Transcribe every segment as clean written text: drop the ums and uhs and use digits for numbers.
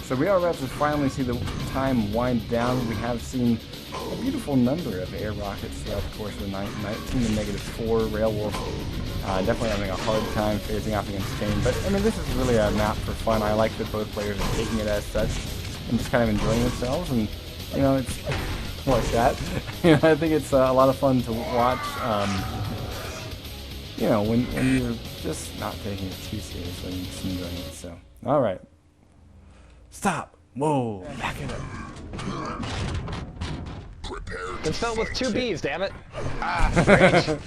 So we are about to finally see the time wind down. We have seen a beautiful number of air rockets throughout the course of the night. 19 to -4. Railwolf definitely having a hard time facing off against Chain. But, I mean, this is really a map for fun. I like that both players are taking it as such and just kind of enjoying themselves. And, you know, it's like that. You know, I think it's a lot of fun to watch. You know, when you're just not taking it too seriously and just enjoying it. So, all right. Stop. Whoa. Back it up. It's filled with 2 B's, damn it. Ah, great.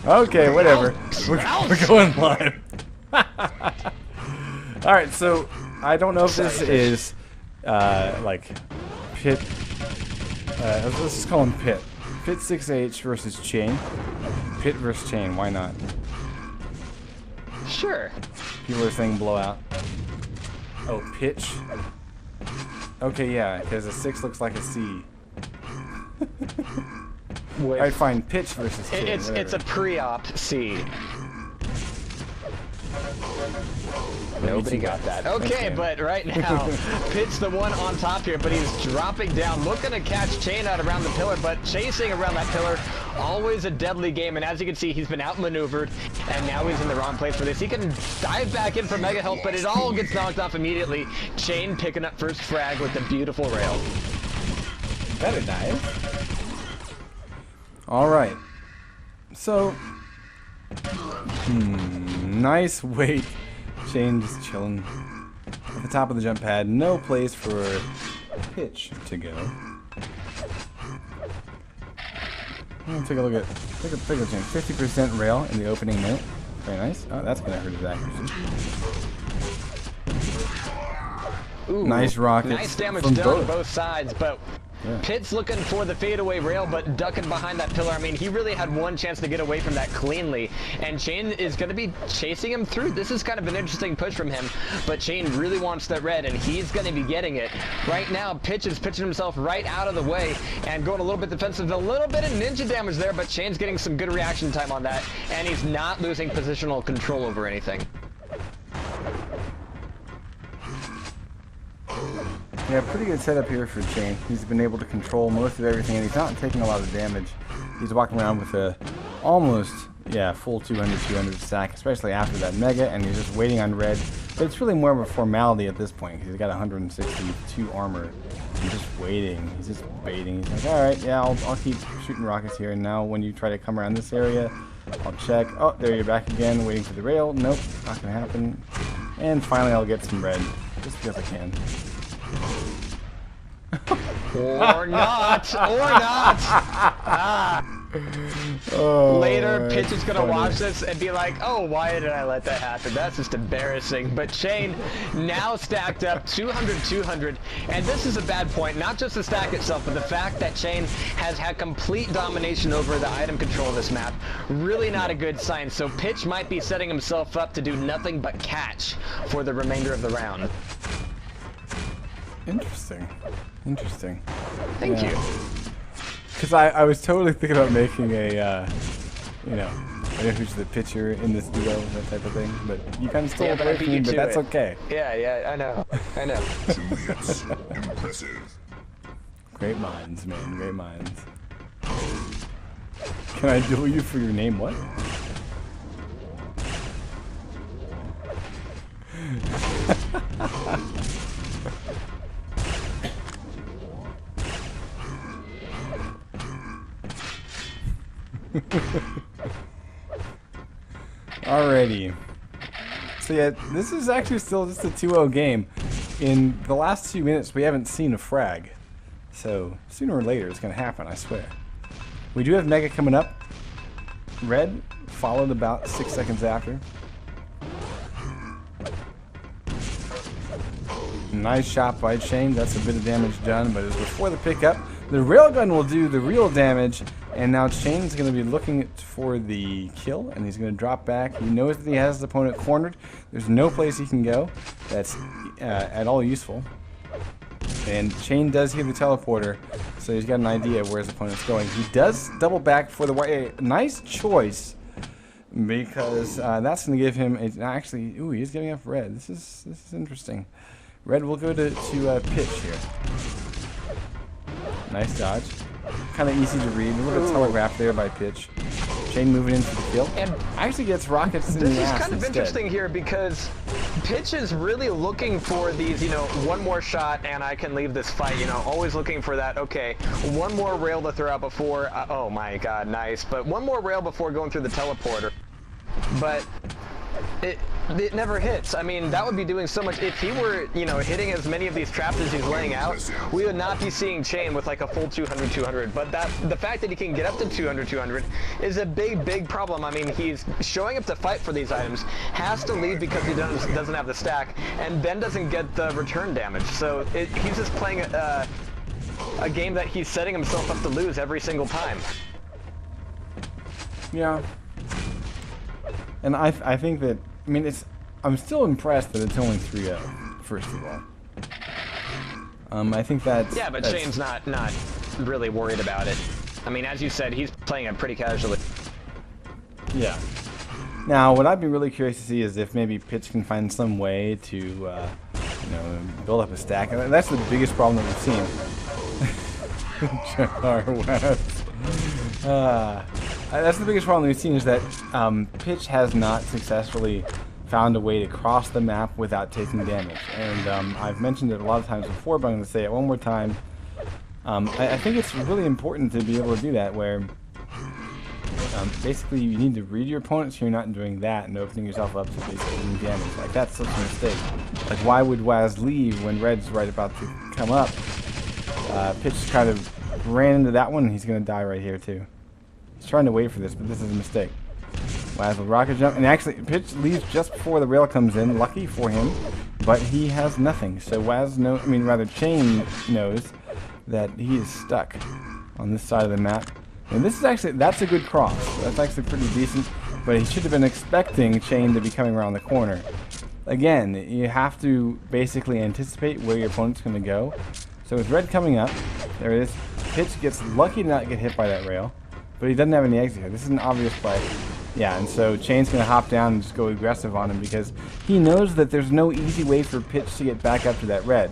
Okay, whatever. We're going live. Alright, so I don't know if this is like Pit. Let's just call him Pit. Pit 6H versus Chain. Pit versus Chain, why not? Sure. People are saying blowout. Oh, pitch. Okay, yeah, because a 6 looks like a C. Alright, fine. Pitch versus Chain. It's a pre-op C. Nobody got that. Okay, but right now, Pit's the one on top here, but he's dropping down, looking to catch Chain out around the pillar, but chasing around that pillar, always a deadly game, and as you can see, he's been outmaneuvered, and now he's in the wrong place for this. He can dive back in for mega health, but it all gets knocked off immediately. Chain picking up first frag with the beautiful rail. Very nice. Alright. So, nice weight. Chain just chilling at the top of the jump pad. No place for Pitch to go. I'm gonna take a look at Chain. 50% rail in the opening minute. Very nice. Oh, that's gonna hurt his accuracy. Ooh, nice rockets. Nice damage from done on both sides, but yeah. Pit's looking for the fadeaway rail, but ducking behind that pillar. I mean, he really had one chance to get away from that cleanly, and Chain is going to be chasing him through. This is kind of an interesting push from him, but Chain really wants that red, and he's going to be getting it. Right now, Pitch is pitching himself right out of the way and going a little bit defensive. A little bit of ninja damage there, but Chain's getting some good reaction time on that, and he's not losing positional control over anything. Yeah, pretty good setup here for Chain. He's been able to control most of everything, and he's not taking a lot of damage. He's walking around with a almost, full 200 stack, especially after that mega, and he's just waiting on red. But it's really more of a formality at this point, because he's got 162 armor. He's just waiting. He's just baiting. He's like, alright, yeah, I'll keep shooting rockets here, and now when you try to come around this area, I'll check. Oh, there you're back again, waiting for the rail. Nope, not gonna happen. And finally I'll get some red, just because I can. Or not, or not. Oh, later, Pitch is gonna watch this and be like, oh, why did I let that happen? That's just embarrassing. But Chain now stacked up 200, and this is a bad point, not just the stack itself, but the fact that Chain has had complete domination over the item control of this map. Really not a good sign. So Pitch might be setting himself up to do nothing but catch for the remainder of the round. Interesting. Interesting. Thank you. Because I was totally thinking about making a, you know, I know who's the pitcher in this duo, that type of thing. But you kind of stole it away from me, but that's okay. Yeah, I know. I know. Great minds, man. Great minds. Can I duel you for your name? What? Alrighty. So yeah, this is actually still just a 2-0 game. In the last 2 minutes, we haven't seen a frag. So sooner or later, it's going to happen, I swear. We do have Mega coming up. Red followed about 6 seconds after. Nice shot by Chain. That's a bit of damage done, but it's before the pickup. The railgun will do the real damage, and now Chain's going to be looking for the kill, and he's going to drop back. He knows that he has his opponent cornered. There's no place he can go that's at all useful. And Chain does hear the teleporter, so he's got an idea of where his opponent's going. He does double back for the white. Nice choice because that's going to give him actually. Ooh, he's giving up red. This is interesting. Red will go to pitch here. Nice dodge. Kind of easy to read. A little bit telegraphed there by pitch. Chain moving in for the kill. And actually gets rockets in the ass this is kind of instead. interesting here because Pitch is really looking for these, you know, one more shot and I can leave this fight, you know, always looking for that, okay, one more rail to throw out before, oh my god, nice, but one more rail before going through the teleporter. But it never hits. I mean, that would be doing so much. If he were, you know, hitting as many of these traps as he's laying out, we would not be seeing Chain with like a full 200-200. But the fact that he can get up to 200-200 is a big problem. I mean, he's showing up to fight for these items, has to leave because he doesn't have the stack, and then doesn't get the return damage. So he's just playing a game that he's setting himself up to lose every single time. Yeah. And I think that, I mean, I'm still impressed that it's only 3-0, first of all. I think that's... Yeah, but Shane's not really worried about it. I mean, as you said, he's playing it pretty casually. Yeah. Now, what I'd be really curious to see is if maybe Pitch can find some way to, you know, build up a stack. And that's the biggest problem that we've seen. That's the biggest problem we've seen is that Pitch has not successfully found a way to cross the map without taking damage. And I've mentioned it a lot of times before, but I'm going to say it one more time. I think it's really important to be able to do that where basically you need to read your opponent so you're not doing that and opening yourself up to basically doing damage. Like, that's such a mistake. Like, why would Waz leave when Red's right about to come up? Pitch kind of ran into that one and he's going to die right here too. He's trying to wait for this, but this is a mistake. Waz will rocket jump, and actually Pitch leaves just before the rail comes in, lucky for him, but he has nothing. So Waz Chain knows that he is stuck on this side of the map. And this is actually, that's a good cross. That's actually pretty decent, but he should have been expecting Chain to be coming around the corner. Again, you have to basically anticipate where your opponent's going to go. So with Red coming up, there it is. Pitch gets lucky to not get hit by that rail, but he doesn't have any exit here. This is an obvious play. Yeah, and so Chain's going to hop down and just go aggressive on him because he knows that there's no easy way for Pitch to get back up to that red.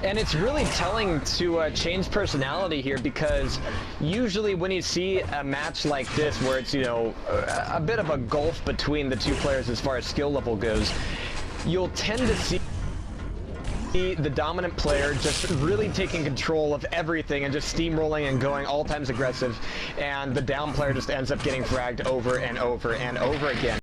And it's really telling to Chain's personality here because usually when you see a match like this where it's, you know, a bit of a gulf between the two players as far as skill level goes, you'll tend to see the dominant player just really taking control of everything and just steamrolling and going all times aggressive, and the down player just ends up getting fragged over and over and over again.